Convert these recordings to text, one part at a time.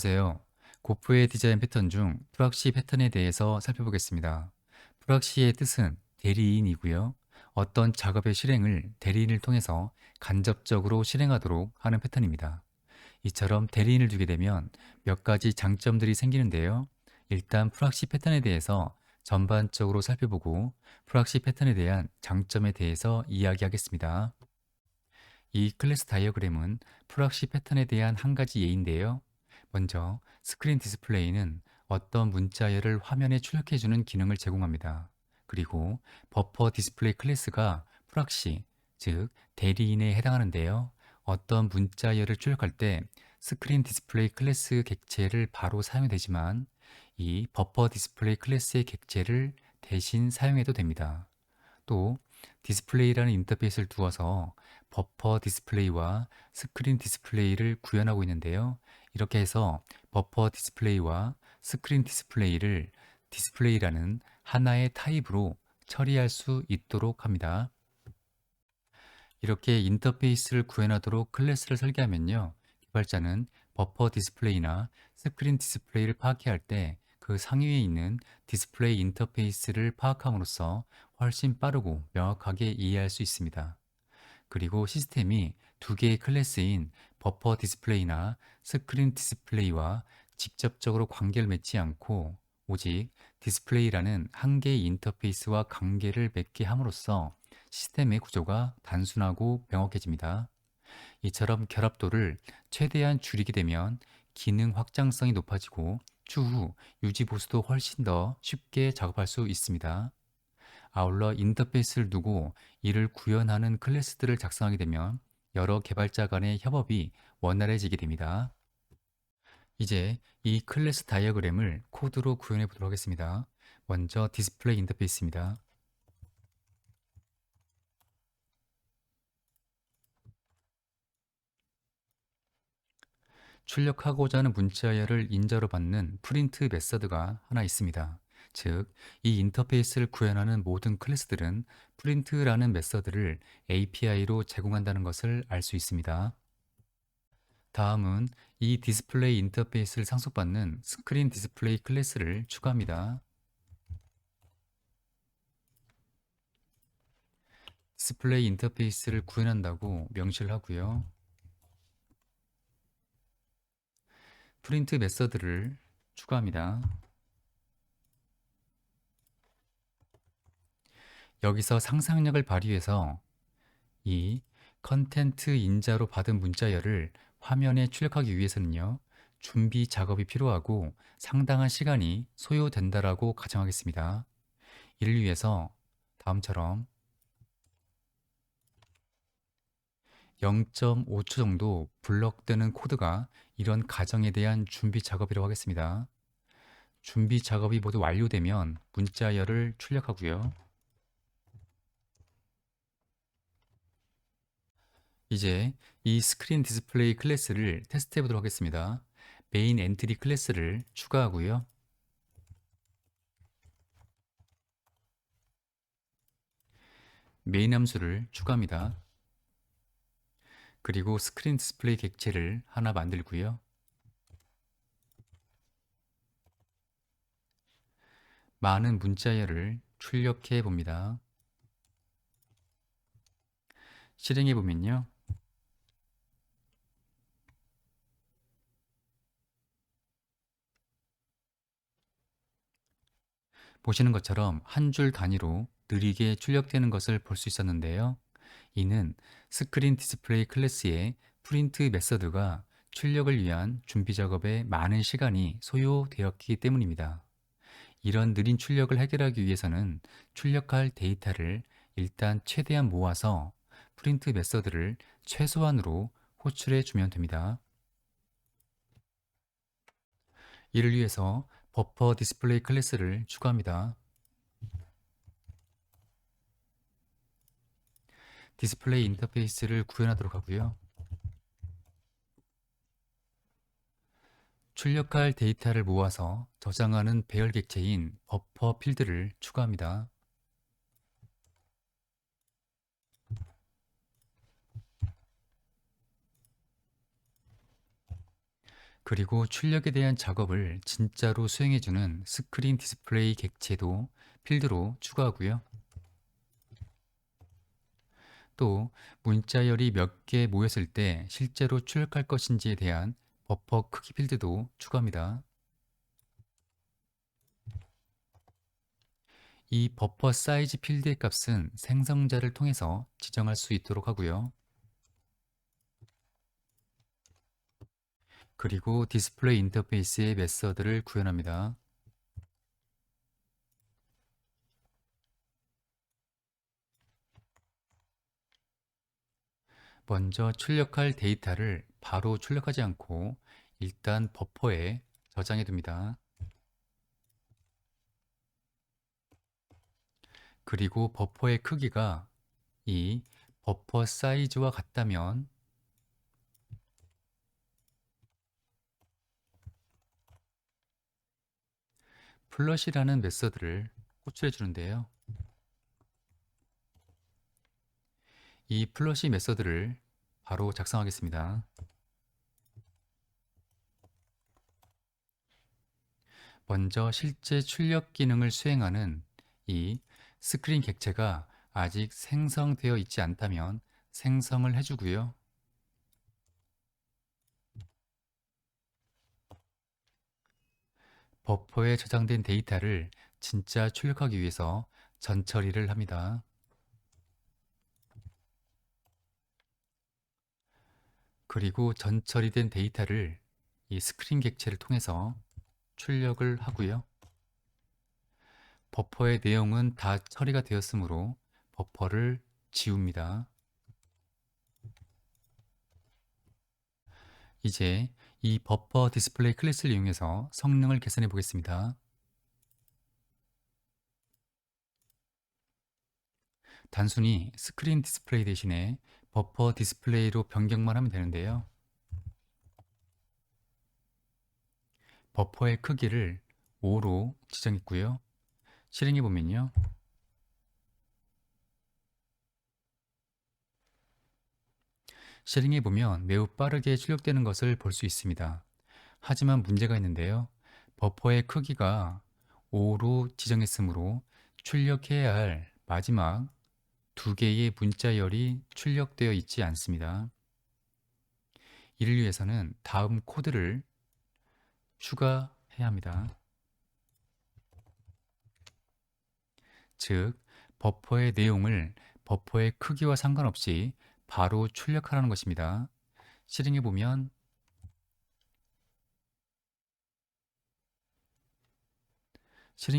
안녕하세요. 고프의 디자인 패턴 중 프락시 패턴에 대해서 살펴보겠습니다. 프락시의 뜻은 대리인이고요. 어떤 작업의 실행을 대리인을 통해서 간접적으로 실행하도록 하는 패턴입니다. 이처럼 대리인을 두게 되면 몇 가지 장점들이 생기는데요. 일단 프락시 패턴에 대해서 전반적으로 살펴보고 프락시 패턴에 대한 장점에 대해서 이야기하겠습니다. 이 클래스 다이어그램은 프락시 패턴에 대한 한 가지 예인데요. 먼저 스크린 디스플레이는 어떤 문자열을 화면에 출력해주는 기능을 제공합니다. 그리고 버퍼 디스플레이 클래스가 프락시, 즉 대리인에 해당하는데요. 어떤 문자열을 출력할 때 스크린 디스플레이 클래스 객체를 바로 사용이 되지만 이 버퍼 디스플레이 클래스의 객체를 대신 사용해도 됩니다. 또 디스플레이라는 인터페이스를 두어서 버퍼 디스플레이와 스크린 디스플레이를 구현하고 있는데요. 이렇게 해서 버퍼 디스플레이와 스크린 디스플레이를 디스플레이라는 하나의 타입으로 처리할 수 있도록 합니다. 이렇게 인터페이스를 구현하도록 클래스를 설계하면요. 개발자는 버퍼 디스플레이나 스크린 디스플레이를 파악해야 할 때 그 상위에 있는 디스플레이 인터페이스를 파악함으로써 훨씬 빠르고 명확하게 이해할 수 있습니다. 그리고 시스템이 두 개의 클래스인 버퍼 디스플레이나 스크린 디스플레이와 직접적으로 관계를 맺지 않고 오직 디스플레이라는 한 개의 인터페이스와 관계를 맺게 함으로써 시스템의 구조가 단순하고 명확해집니다. 이처럼 결합도를 최대한 줄이게 되면 기능 확장성이 높아지고 추후 유지 보수도 훨씬 더 쉽게 작업할 수 있습니다. 아울러 인터페이스를 두고 이를 구현하는 클래스들을 작성하게 되면 여러 개발자 간의 협업이 원활해지게 됩니다. 이제 이 클래스 다이어그램을 코드로 구현해 보도록 하겠습니다. 먼저 디스플레이 인터페이스입니다. 출력하고자 하는 문자열을 인자로 받는 프린트 메서드가 하나 있습니다. 즉, 이 인터페이스를 구현하는 모든 클래스들은 프린트라는 메서드를 API로 제공한다는 것을 알 수 있습니다. 다음은 이 디스플레이 인터페이스를 상속받는 스크린 디스플레이 클래스를 추가합니다. 디스플레이 인터페이스를 구현한다고 명시를 하고요. 프린트 메서드를 추가합니다. 여기서 상상력을 발휘해서 이 컨텐트 인자로 받은 문자열을 화면에 출력하기 위해서는요. 준비 작업이 필요하고 상당한 시간이 소요된다라고 가정하겠습니다. 이를 위해서 다음처럼 0.5초 정도 블럭되는 코드가 이런 가정에 대한 준비 작업이라고 하겠습니다. 준비 작업이 모두 완료되면 문자열을 출력하고요. 이제 이 스크린 디스플레이 클래스를 테스트해 보도록 하겠습니다. 메인 엔트리 클래스를 추가하고요. 메인 함수를 추가합니다. 그리고 스크린 디스플레이 객체를 하나 만들고요. 많은 문자열을 출력해 봅니다. 실행해 보면요. 보시는 것처럼 한 줄 단위로 느리게 출력되는 것을 볼 수 있었는데요. 이는 스크린 디스플레이 클래스의 프린트 메서드가 출력을 위한 준비 작업에 많은 시간이 소요되었기 때문입니다. 이런 느린 출력을 해결하기 위해서는 출력할 데이터를 일단 최대한 모아서 프린트 메서드를 최소한으로 호출해 주면 됩니다. 이를 위해서 버퍼 디스플레이 클래스를 추가합니다. 디스플레이 인터페이스를 구현하도록 하고요. 출력할 데이터를 모아서 저장하는 배열 객체인 버퍼 필드를 추가합니다. 그리고 출력에 대한 작업을 진짜로 수행해주는 스크린 디스플레이 객체도 필드로 추가하고요. 또 문자열이 몇 개 모였을 때 실제로 출력할 것인지에 대한 버퍼 크기 필드도 추가합니다. 이 버퍼 사이즈 필드의 값은 생성자를 통해서 지정할 수 있도록 하고요. 그리고 디스플레이 인터페이스의 메서드를 구현합니다. 먼저 출력할 데이터를 바로 출력하지 않고 일단 버퍼에 저장해 둡니다. 그리고 버퍼의 크기가 이 버퍼 사이즈와 같다면 플러시라는 메서드를 호출해 주는데요. 이 플러시 메서드를 바로 작성하겠습니다. 먼저 실제 출력 기능을 수행하는 이 스크린 객체가 아직 생성되어 있지 않다면 생성을 해주고요. 버퍼에 저장된 데이터를 진짜 출력하기 위해서 전처리를 합니다. 그리고 전처리된 데이터를 이 스크린 객체를 통해서 출력을 하고요. 버퍼의 내용은 다 처리가 되었으므로 버퍼를 지웁니다. 이제 이 버퍼 디스플레이 클래스를 이용해서 성능을 개선해 보겠습니다. 단순히 스크린 디스플레이 대신에 버퍼 디스플레이로 변경만 하면 되는데요. 버퍼의 크기를 5로 지정했고요. 실행해 보면요. 실행해 보면 매우 빠르게 출력되는 것을 볼 수 있습니다. 하지만 문제가 있는데요. 버퍼의 크기가 5로 지정했으므로 출력해야 할 마지막 두 개의 문자열이 출력되어 있지 않습니다. 이를 위해서는 다음 코드를 추가해야 합니다. 즉, 버퍼의 내용을 버퍼의 크기와 상관없이 바로 출력하라는 것입니다. 실행해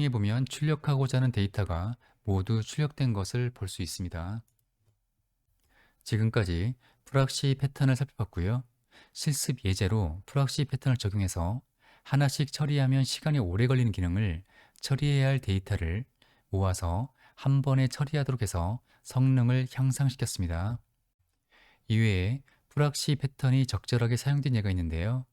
보면 출력하고자 하는 데이터가 모두 출력된 것을 볼 수 있습니다. 지금까지 프락시 패턴을 살펴봤고요. 실습 예제로 프락시 패턴을 적용해서 하나씩 처리하면 시간이 오래 걸리는 기능을 처리해야 할 데이터를 모아서 한 번에 처리하도록 해서 성능을 향상시켰습니다. 이외에 프락시 패턴이 적절하게 사용된 예가 있는데요.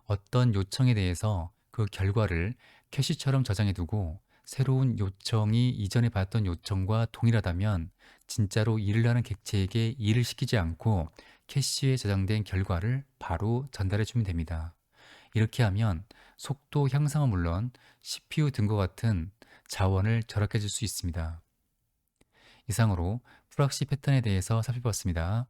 어떤 요청에 대해서 그 결과를 캐시처럼 저장해 두고 새로운 요청이 이전에 받았던 요청과 동일하다면 진짜로 일을 하는 객체에게 일을 시키지 않고 캐시에 저장된 결과를 바로 전달해 주면 됩니다. 이렇게 하면 속도 향상은 물론 CPU 등과 같은 자원을 절약해 줄 수 있습니다. 이상으로 프락시 패턴에 대해서 살펴봤습니다.